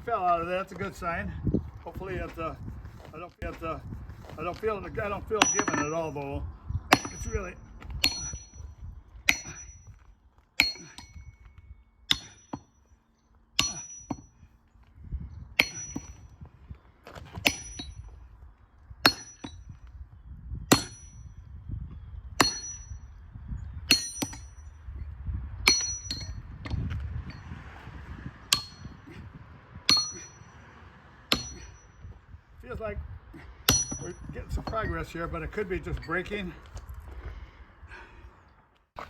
fell out of there. That's a good sign. Hopefully it. I don't feel given at all though. It's really. Feels like we're getting some progress here, but it could be just breaking. I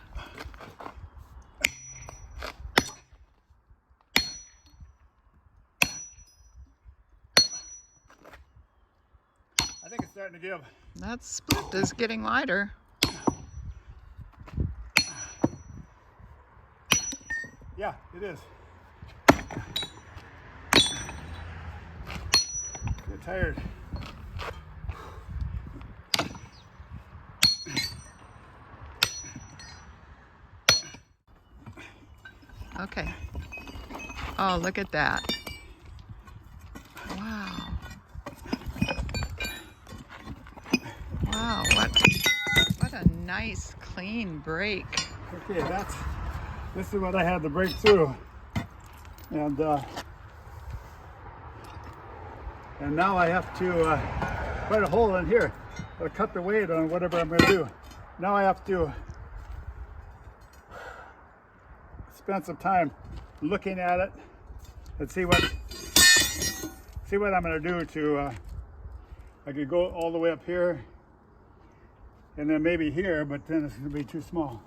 think it's starting to give. That split is getting lighter. Yeah, it is. Get tired. Okay. Oh, look at that. Wow. Wow, what a nice clean break. Okay, this is what I had to break through. And now I have to put a hole in here. I'll cut the weight on whatever I'm going to do. Now I have to spend some time looking at it and see what I'm going to do to. I could go all the way up here, and then maybe here, but then it's going to be too small.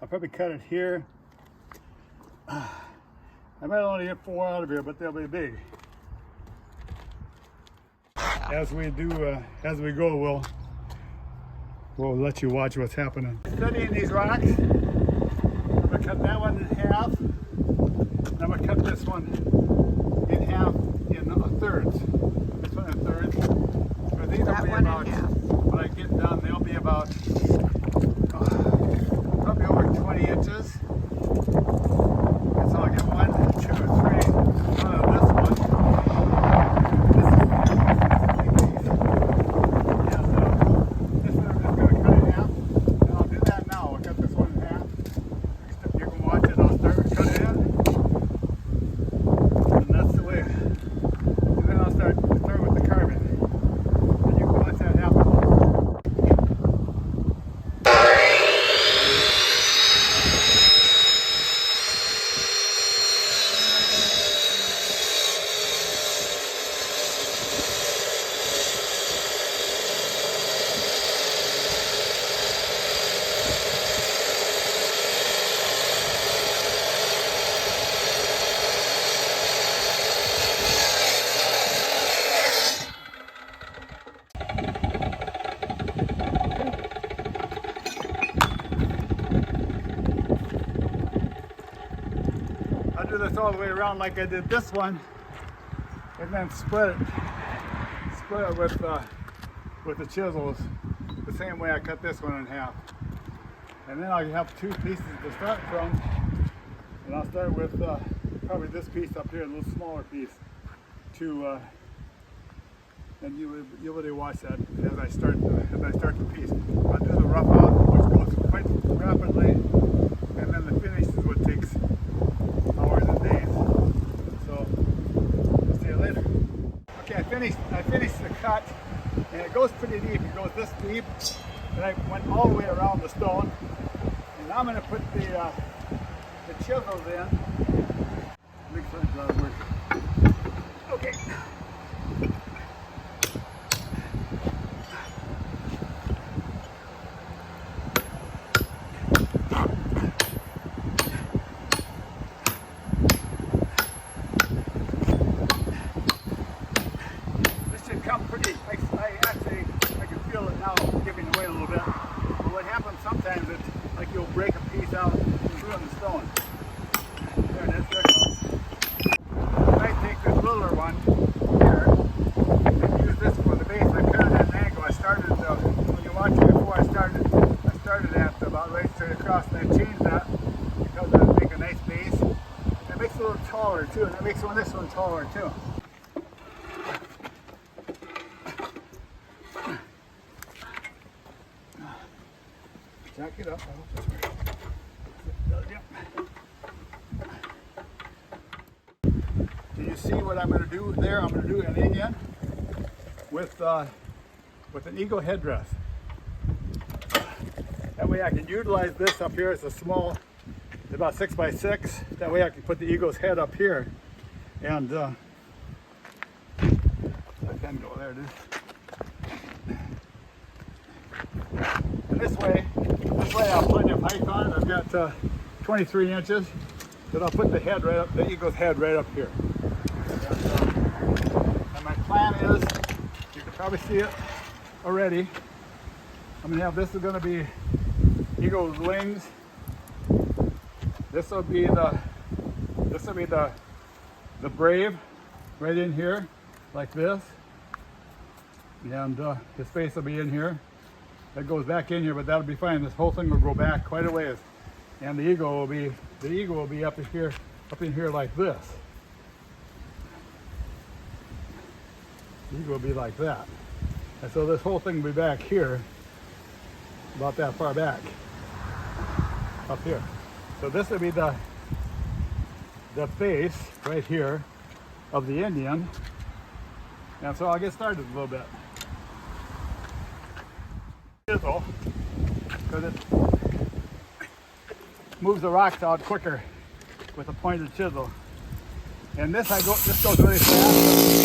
I'll probably cut it here. I might only get 4 out of here, but they'll be big. As we go, we'll let you watch what's happening. Studying these rocks. I'm gonna cut that one in half. And I'm gonna cut this one in half in thirds. This one in thirds. So these will be about, when I get done, they'll be about probably over 20 inches. So I'll get 1, 2, 3 out of this one. This one I'm just going to cut in half. And I'll do that now. I'll cut this one in half. You can watch it. I'll start cutting it. And that's the way. And then I'll start with the carbon. And you can watch that happen. I'll do this all the way around like I did this one, and then split it with the chisels, the same way I cut this one in half. And then I'll have 2 pieces to start from, and I'll start with probably this piece up here, a little smaller piece, and you'll be able to watch that as I start the piece. I'll do the rough out, which goes quite rapidly, and then the finish is what takes hours and days. So I'll see you later. Okay, I finished the cut, and it goes pretty deep. It goes this deep, and I went all the way around the stone. And now I'm going to put the chisels in. Big friends out of work. Okay. I can feel it now giving away a little bit. But what happens sometimes is like you'll break a piece out through the stone. There it is, there it goes. I might take this littler one little taller too. That makes this one taller too. Jack it up. Yep. Do you see what I'm going to do there? I'm going to do an Indian with an eagle headdress. That way I can utilize this up here as a small, about 6 by 6. That way I can put the eagle's head up here. And I can go there, dude. And this way I have plenty of height on it. I've got 23 inches. Then I'll put the head right up, the eagle's head right up here. And my plan is, you can probably see it already. I'm gonna have, this is gonna be eagle's wings. This will be the brave right in here, like this. And his face will be in here. That goes back in here, but that'll be fine. This whole thing will go back quite a ways. And the eagle will be up in here like this. The eagle will be like that. And so this whole thing will be back here, about that far back, up here. So this will be the face right here of the Indian. And so I'll get started a little bit. Chisel, because it moves the rocks out quicker with a pointed chisel. And this goes really fast.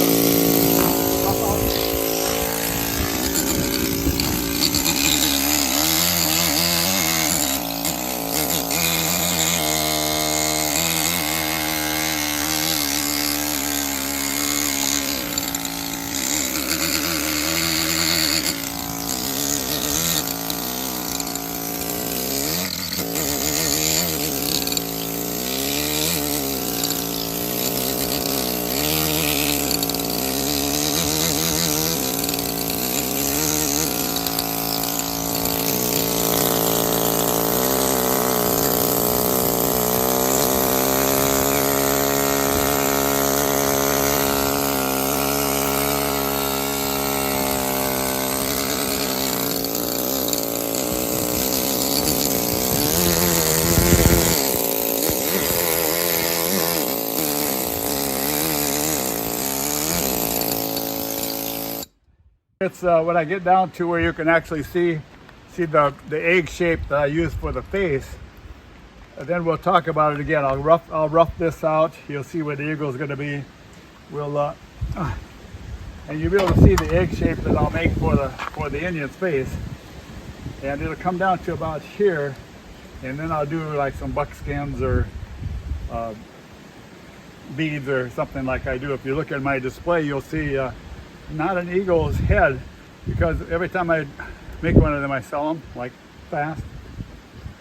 It's when I get down to where you can actually see the egg shape that I use for the face, and then we'll talk about it again. I'll rough this out. You'll see where the eagle is going to be. And you'll be able to see the egg shape that I'll make for the Indian's face, and it'll come down to about here, and then I'll do like some buckskins or beads or something like I do. If you look at my display, you'll see not an eagle's head, because every time I make one of them I sell them like fast,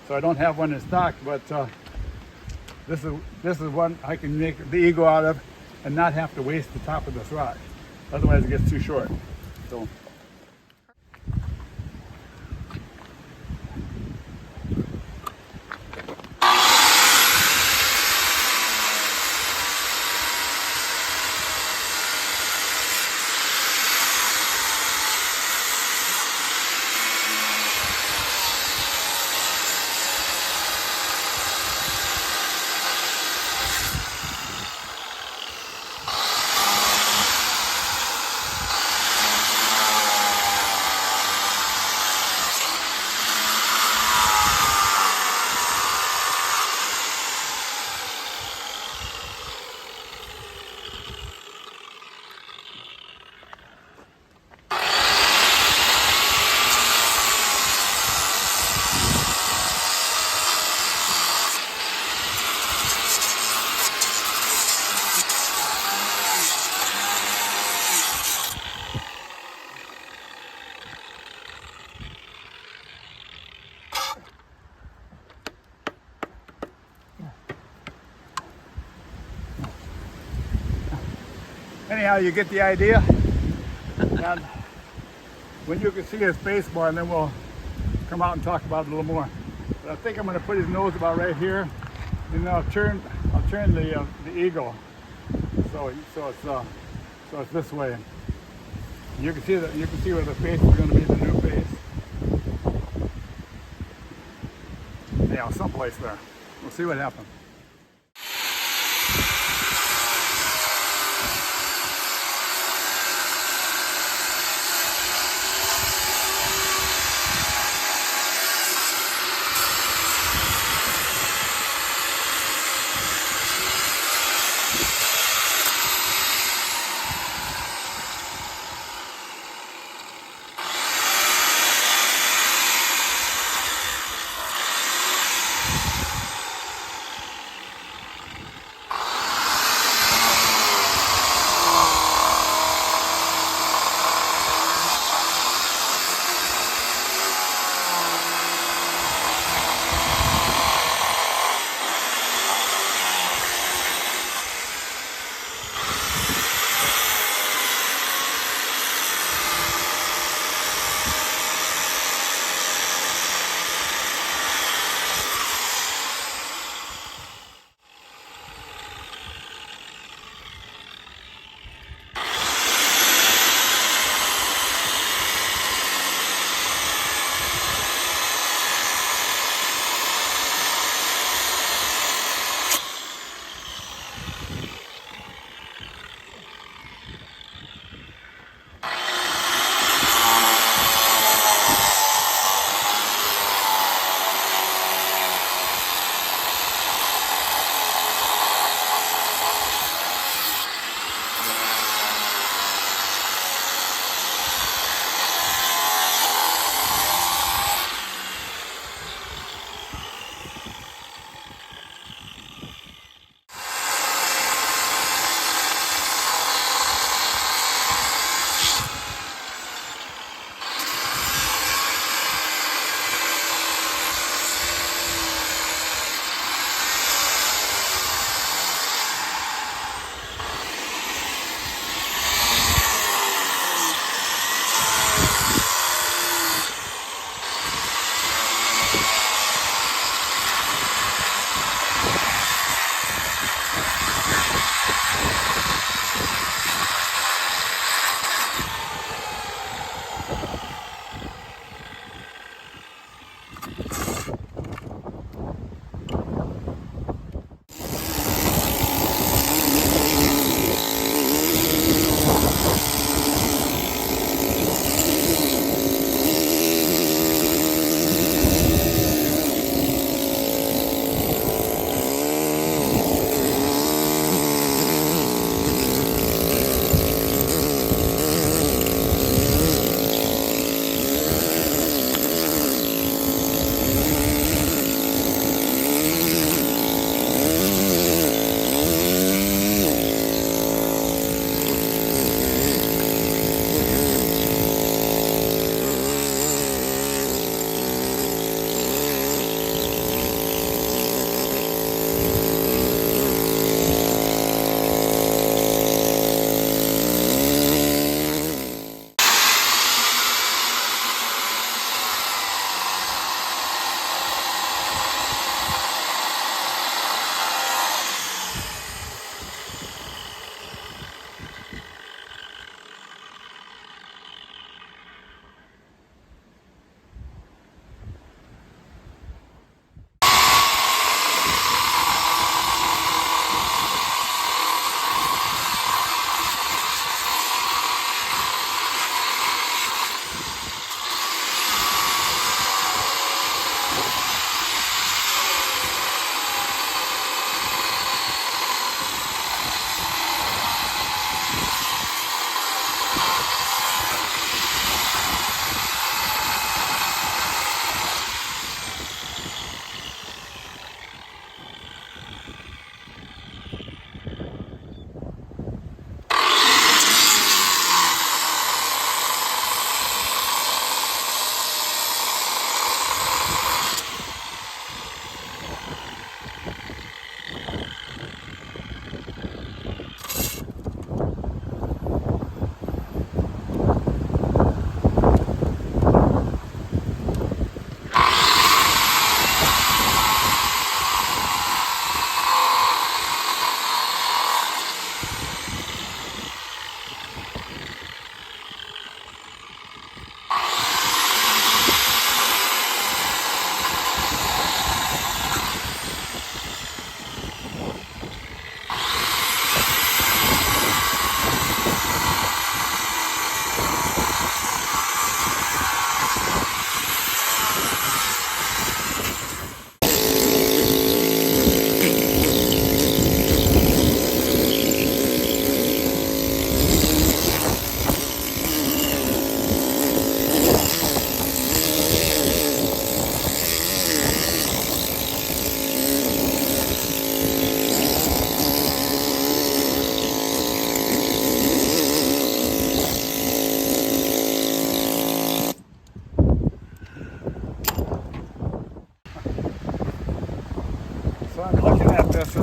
so I don't have one in stock. But this is one I can make the eagle out of and not have to waste the top of this rock, otherwise it gets too short. So anyhow, you get the idea. And when you can see his face more, and then we'll come out and talk about it a little more. But I think I'm going to put his nose about right here, and then I'll turn turn the eagle, so it's this way. You can see where the face is going to be, the new face. Yeah, someplace there. We'll see what happens.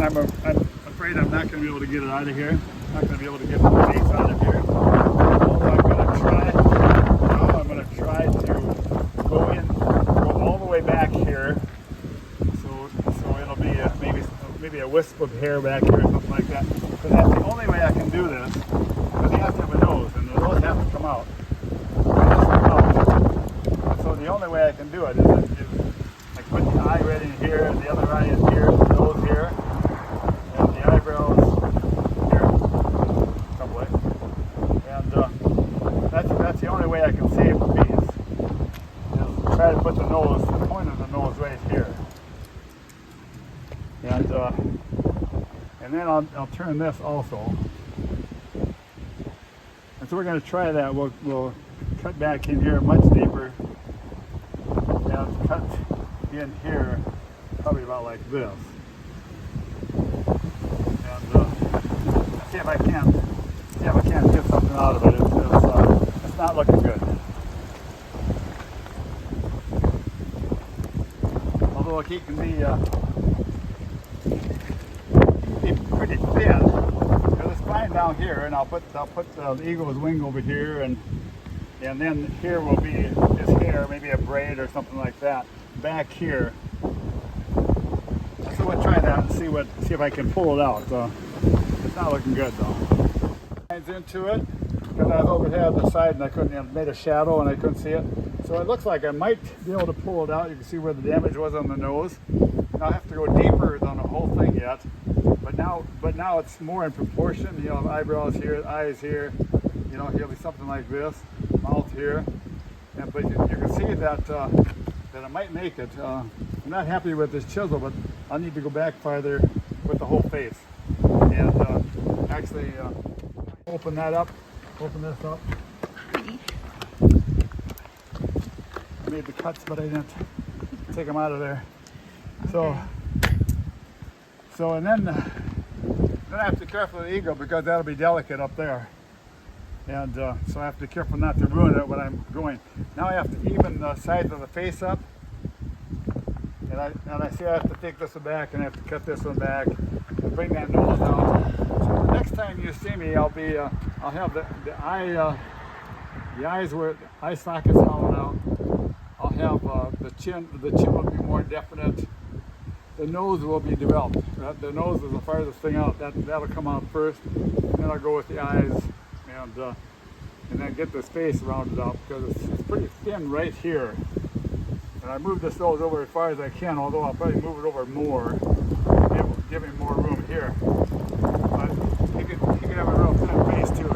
I'm afraid I'm not going to be able to get it out of here. I'm not going to be able to get the face out of here. Although I'm going to try. Now I'm going to try to go all the way back here. So it'll be maybe a wisp of hair back here or something like that. But that's the only way I can do this. Because you have to have a nose, and the nose has to come out. So the only way I can do it is I put the eye right in here, and the other eye is here, the nose here, and the eyebrows here, some way. And that's the only way I can save the piece. Is try to put the point of the nose right here. And then I'll turn this also. And so we're going to try that. We'll cut back in here much deeper. And cut in here probably about like this. And see if I can't get something out of it. It's not looking good. Although he can be pretty thin. There's a spine down here, and I'll put the eagle's wing over here, and then here will be his hair, maybe a braid or something like that, back here. So we'll try that and see if I can pull it out. It's not looking good though. Lines into it because I was over here on the side and I couldn't. Made a shadow and I couldn't see it. So it looks like I might be able to pull it out. You can see where the damage was on the nose. I'll have to go deeper than the whole thing yet. But now it's more in proportion. You know, eyebrows here, eyes here. You know, he'll be something like this, mouth here. But you can see that I might make it. I'm not happy with this chisel, but I'll need to go back farther with the whole face. And actually open this up. I made the cuts, but I didn't take them out of there. Okay. So and then I have to be careful of the eagle because that'll be delicate up there. And so I have to be careful not to ruin it when I'm going. Now I have to even the sides of the face up. And I see I have to take this one back and I have to cut this one back and bring that nose down. So the next time you see me, I'll have the eyes where the eye socket's hollowed out. I'll have the chin will be more definite. The nose will be developed. The nose is the farthest thing out. That'll come out first. And then I'll go with the eyes and then get this face rounded out because it's pretty thin right here. And I move this nose over as far as I can, although I'll probably move it over more, give him more room here. But he can have a real thin face too.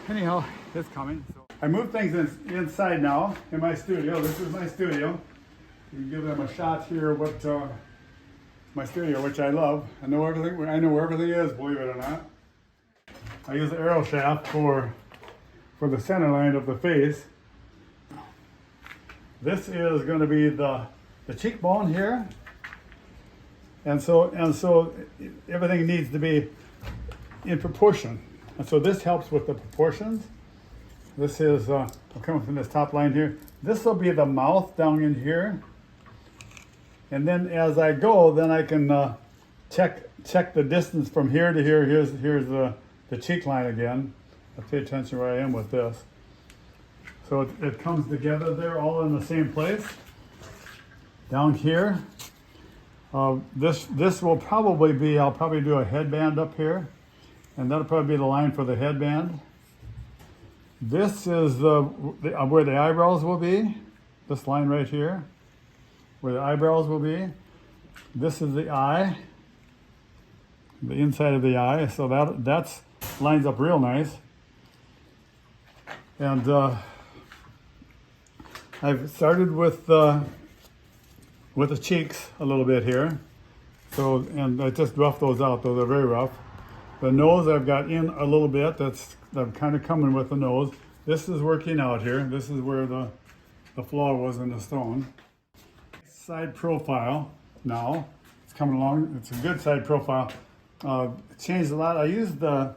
Anyhow, it's coming. So I move things inside now in my studio. This is my studio. You can give them a shot here of what my studio, which I love. I know everything. I know where everything is, believe it or not. I use the arrow shaft for the center line of the face. This is going to be the cheekbone here, and so everything needs to be in proportion. And so this helps with the proportions. This is I'm coming from this top line here. This will be the mouth down in here. And then as I go, then I can check the distance from here to here. Here's the cheek line again. I'll pay attention where I am with this. So it comes together there all in the same place. Down here, this will probably be, I'll probably do a headband up here. And that'll probably be the line for the headband. This is where the eyebrows will be. This line right here, where the eyebrows will be. This is the eye, the inside of the eye. So that lines up real nice. And I've started with the cheeks a little bit here. So, and I just roughed those out. Those are very rough. The nose I've got in a little bit. I'm kind of coming with the nose. This is working out here. This is where the flaw was in the stone. Side profile now. It's coming along. It's a good side profile. Changed a lot. I used the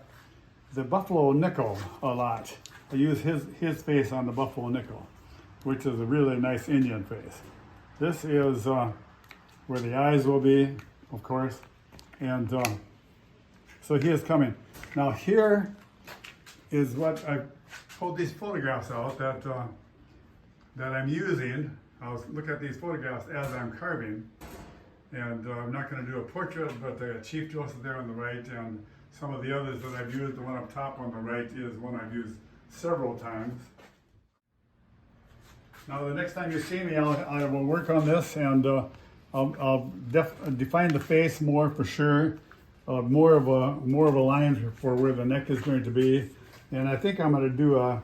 buffalo nickel a lot. I use his face on the buffalo nickel, which is a really nice Indian face. This is where the eyes will be. of course. And so he is coming. Now here is what I pulled these photographs out that I'm using. I'll look at these photographs as I'm carving. And I'm not going to do a portrait, but the Chief Joseph there on the right, and some of the others that I've used, the one up top on the right is one I've used several times. Now the next time you see me, I will work on this, and I'll define the face more for sure. More of a line for where the neck is going to be, and I think I'm going to do a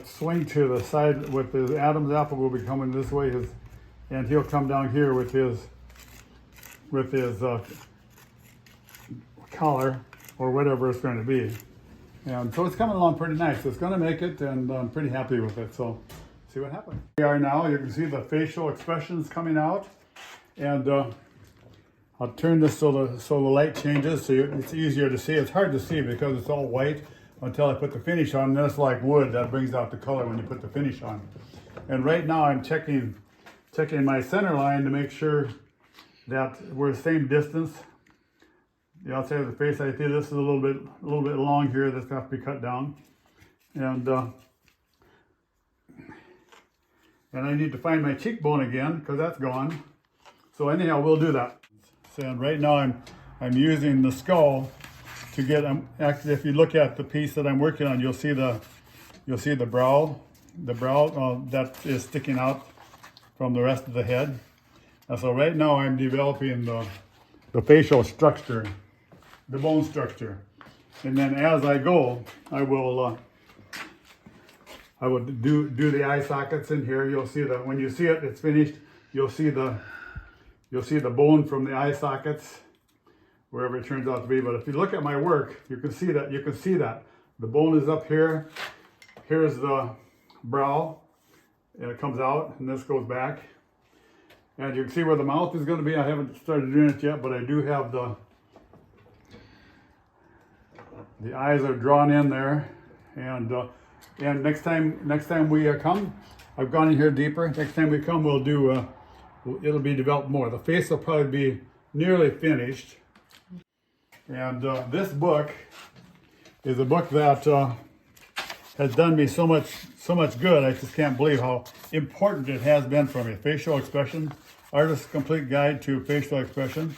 swing to the side with the Adam's apple will be coming this way, and he'll come down here with his collar or whatever it's going to be. And so it's coming along pretty nice. It's going to make it, and I'm pretty happy with it. So see what happens. We are now. You can see the facial expressions coming out, and I'll turn this so the light changes so it's easier to see. It's hard to see because it's all white until I put the finish on. Then it's like wood that brings out the color when you put the finish on. And right now I'm checking my center line to make sure that we're the same distance. The outside of the face, I think this is a little bit long here. That's going to have to be cut down, and I need to find my cheekbone again because that's gone. So anyhow, we'll do that. So and right now I'm using the skull to get. Actually, if you look at the piece that I'm working on, you'll see the brow. The brow that is sticking out from the rest of the head. And so right now I'm developing the facial structure, the bone structure, and then as I go, I will do the eye sockets in here. You'll see that when you see it, it's finished. You'll see the bone from the eye sockets, wherever it turns out to be. But if you look at my work, you can see that the bone is up here. Here's the brow, and it comes out, and this goes back. And you can see where the mouth is going to be. I haven't started doing it yet, but I do have the eyes are drawn in there. And next time we come, I've gone in here deeper. Next time we come, we'll do. It'll be developed more. The face will probably be nearly finished. And this book is a book that has done me so much good. I just can't believe how important it has been for me. Facial Expression, Artist's Complete Guide to Facial Expression,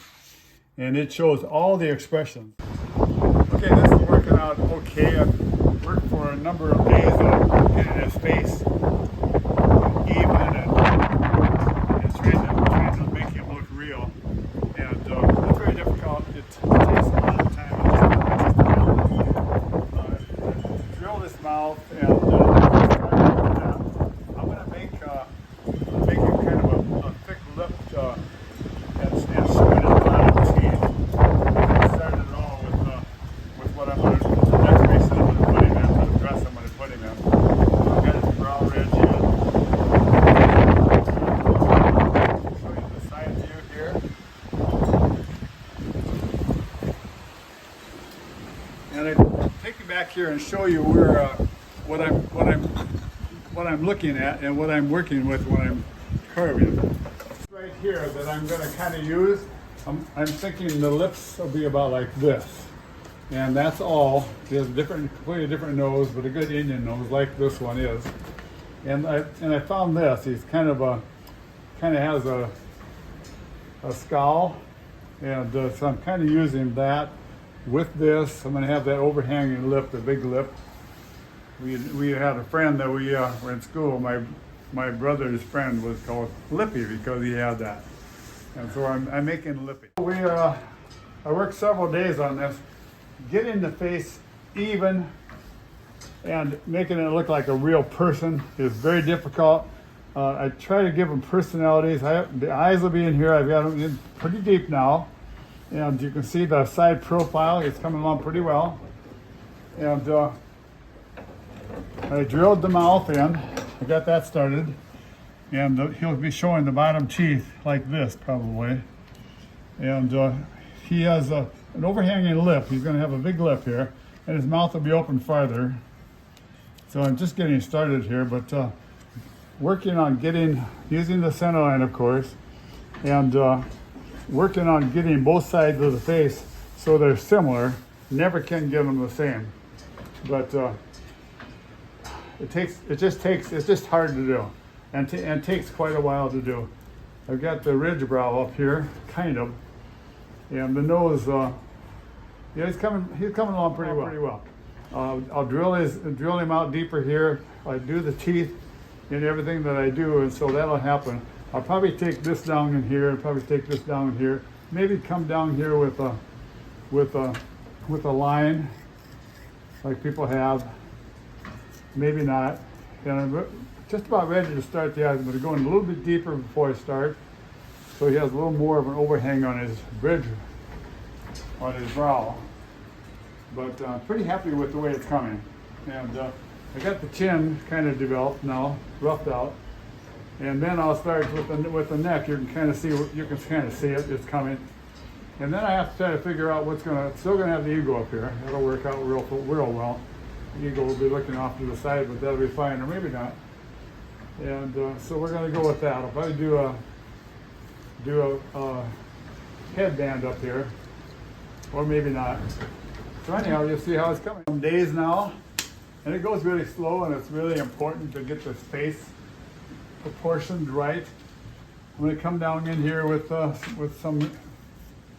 and it shows all the expressions. Okay, this is working out okay. I've worked for a number of days on getting his face even and trying to make him look real. And it's very difficult. It takes a lot of time. Drill this mouth and I'm going to make him kind of a thick lip and show it at the bottom teeth. I started it all with what I'm going to, the next face that I'm going to put him in, for the dress I'm going to put him in. I've got his brow ridge in. Show you the side view here. And I take you back here and show you where what I'm looking at and what I'm working with when I'm carving. Right here that I'm going to kind of use. I'm thinking the lips will be about like this, and that's all. He has a completely different nose, but a good Indian nose like this one is. And I found this. He's kind of has a scowl, and so I'm kind of using that with this. I'm going to have that overhanging lip, the big lip. We had a friend that we were in school. My brother's friend was called Lippy because he had that, and so I'm making Lippy. I worked several days on this, getting the face even and making it look like a real person is very difficult. I try to give them personalities. The eyes will be in here. I've got them in pretty deep now, and you can see the side profile. It's coming along pretty well, and I drilled the mouth in. I got that started, and he'll be showing the bottom teeth like this probably. And he has an overhanging lip. He's going to have a big lip here, and his mouth will be open farther. So I'm just getting started here, but working on using the center line, of course, and working on getting both sides of the face so they're similar. Never can get them the same, but it's just hard to do, and takes quite a while to do. I've got the ridge brow up here, kind of, and the nose. Yeah, he's coming along pretty well. I'll drill him out deeper here. I do the teeth and everything that I do, and so that'll happen. I'll probably take this down in here, and probably take this down in here. Maybe come down here with a line, like people have. Maybe not. And I'm just about ready to start the eyes. I'm going to go in a little bit deeper before I start, so he has a little more of an overhang on his bridge, on his brow. But pretty happy with the way it's coming. And I got the chin kind of developed now, roughed out. And then I'll start with the neck. You can kind of see it. It's coming. And then I have to try to figure out still gonna have the ego up here. That'll work out real well. The ego will be looking off to the side, but that'll be fine, or maybe not. And so we're gonna go with that. I'll probably do a headband up here, or maybe not. So anyhow, you'll see how it's coming. Some days now, and it goes really slow, and it's really important to get this face proportioned right. I'm going to come down in here with some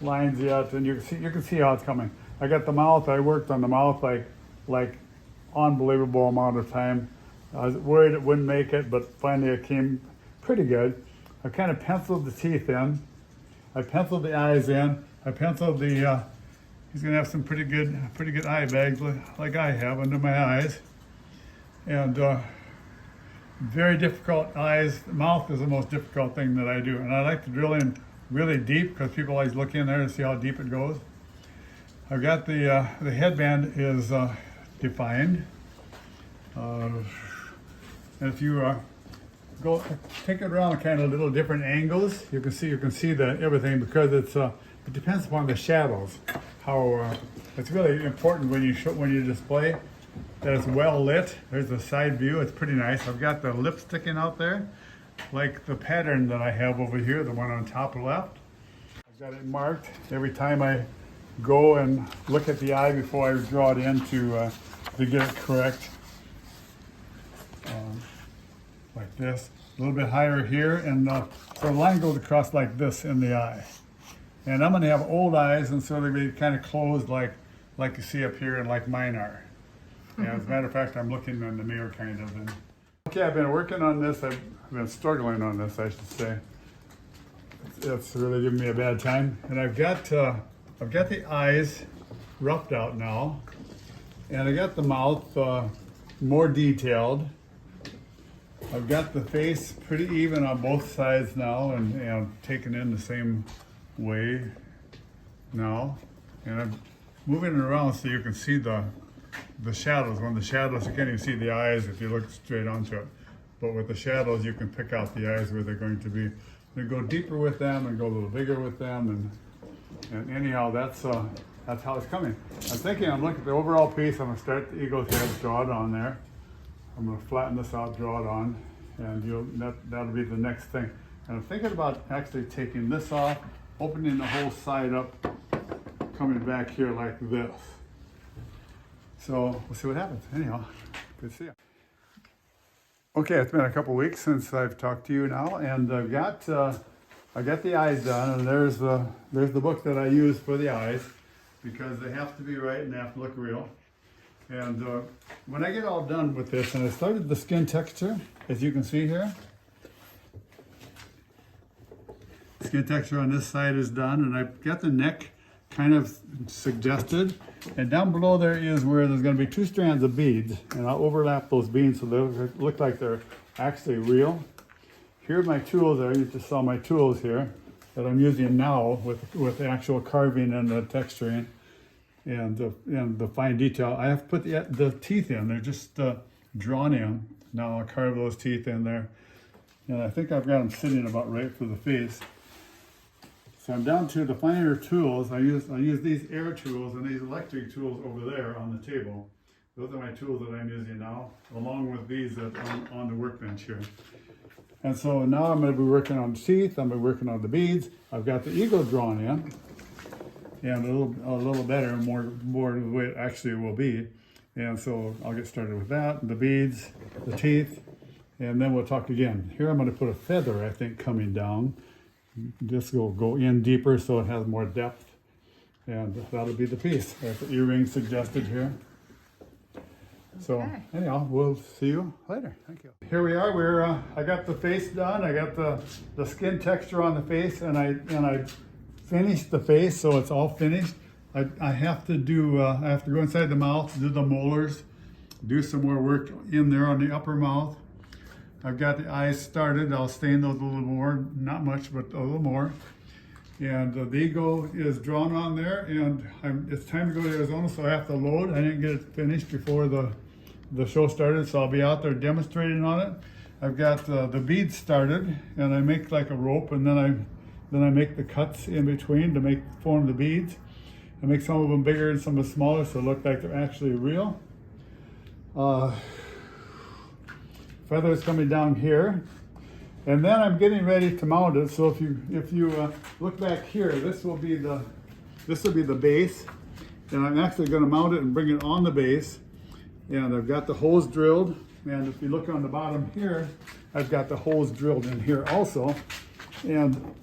lines yet, and you can see how it's coming. I got the mouth. I worked on the mouth like unbelievable amount of time. I was worried it wouldn't make it, but finally it came pretty good. I kind of penciled the teeth in. I penciled the eyes in. I penciled the. He's gonna have some pretty good eye bags like I have under my eyes, and very difficult eyes. The mouth is the most difficult thing that I do, and I like to drill in really deep because people always look in there to see how deep it goes. I've got the headband is defined, and if you go take it around kind of little different angles, you can see everything because it depends upon the shadows. How it's really important when you display that it's well lit. There's the side view. It's pretty nice. I've got the lip sticking out there, like the pattern that I have over here, the one on top left. I've got it marked every time I go and look at the eye before I draw it in to get it correct. Like this, a little bit higher here, and so the line goes across like this in the eye. And I'm going to have old eyes, and so they'll be kind of closed like you see up here and like mine are. And as a matter of fact, I'm looking in the mirror kind of. And okay, I've been working on this. I've been struggling on this, I should say. It's really giving me a bad time. And I've got the eyes roughed out now, and I got the mouth more detailed. I've got the face pretty even on both sides now, and taken in the same way now, and I'm moving it around so you can see the shadows. When the shadows, you can't even see the eyes if you look straight onto it, but with the shadows you can pick out the eyes where they're going to be. We go deeper with them and go a little bigger with them, and anyhow, that's how it's coming. I'm looking at the overall piece. I'm going to start the eagle's head, draw it on there. I'm going to flatten this out, draw it on, and that'll be the next thing. And I'm thinking about actually taking this off, opening the whole side up, coming back here like this. So we'll see what happens. Anyhow, good to see you. Okay, it's been a couple weeks since I've talked to you now, and I got the eyes done, and there's the book that I use for the eyes because they have to be right and they have to look real. And when I get all done with this, and I started the skin texture, as you can see here. Skin texture on this side is done, and I've got the neck kind of suggested, and down below there is where there's going to be 2 strands of beads, and I'll overlap those beads so they look like they're actually real. Here are my tools. You just saw my tools here that I'm using now with the actual carving and the texturing and the fine detail. I have to put the teeth in. They're just drawn in. Now I'll carve those teeth in there, and I think I've got them sitting about right for the face. So I'm down to the finer tools. I use these air tools and these electric tools over there on the table. Those are my tools that I'm using now, along with these that on the workbench here. And so now I'm going to be working on the teeth. I'm going to be working on the beads. I've got the eagle drawn in, and a little better, more the way it actually will be. And so I'll get started with that, the beads, the teeth, and then we'll talk again. Here I'm going to put a feather, I think, coming down. This will go in deeper so it has more depth, and that'll be the piece. That's the earring suggested here. So anyhow, we'll see you later. Thank you. Here we are. I got the face done. I got the skin texture on the face, and I finished the face, so it's all finished. I have to go inside the mouth, do the molars, do some more work in there on the upper mouth. I've got the eyes started. I'll stain those a little more, not much, but a little more. And the ego is drawn on there, and it's time to go to Arizona, so I have to load. I didn't get it finished before the show started, so I'll be out there demonstrating on it. I've got the beads started, and I make like a rope, and then I make the cuts in between to form the beads. I make some of them bigger and some of them smaller, so it look like they're actually real. Feathers coming down here, and then I'm getting ready to mount it. So if you look back here, this will be the base, and I'm actually going to mount it and bring it on the base. And I've got the holes drilled, and if you look on the bottom here, I've got the holes drilled in here also, and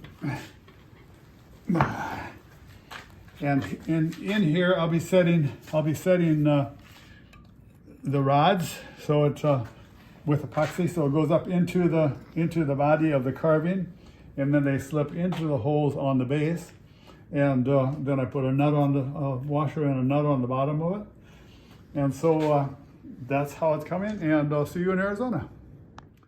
in here I'll be setting the rods, so it's with epoxy, so it goes up into the body of the carving, and then they slip into the holes on the base, and then I put a nut on the washer and a nut on the bottom of it. And so that's how it's coming, and I'll see you in Arizona.